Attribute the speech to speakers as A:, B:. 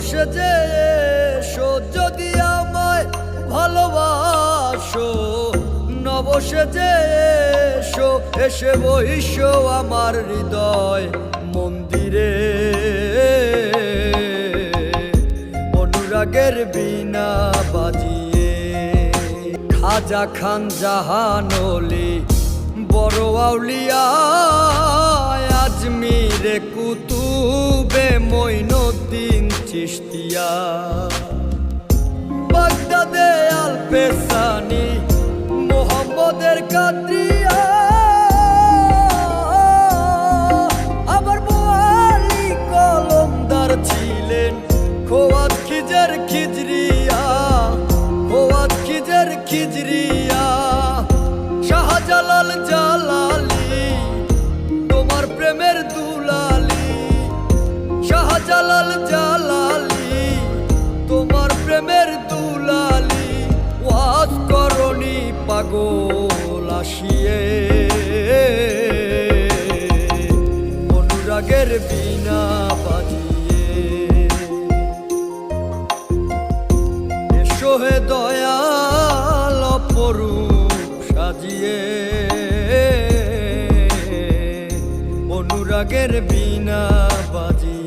A: সেজে এসো যদি আমায় ভালোবাসো, নব সেজে এসো, এসে বইসো আমার হৃদয় মন্দিরে। অনুরাগের বীণা বাজিয়ে খাজা খান জাহান অলি, বড় আউলিয়া আজমিরে কুতুবে মঈনুদ্দিন চিশতিয়া, বাগদাদে আল পেসানি মোহাম্মদের কাদরিয়া, আবার বোয়ালি কলমদার ছিলেন খোয়াত খিজর খিজরিয়া, খোয়াত খিজর খিজরিয়া। শাহজালাল জালালি তোমার প্রেমের দুলালি, শাহজালাল জালালি তোমার প্রেমের দুলালি। ওয়াজ করনি পাগল আসিয়ে, অনুরাগের বীণা বাজিয়ে। এসো হে দয়াল অপরূপ সাজিয়ে, অনুরাগের বীণা বাজিয়ে।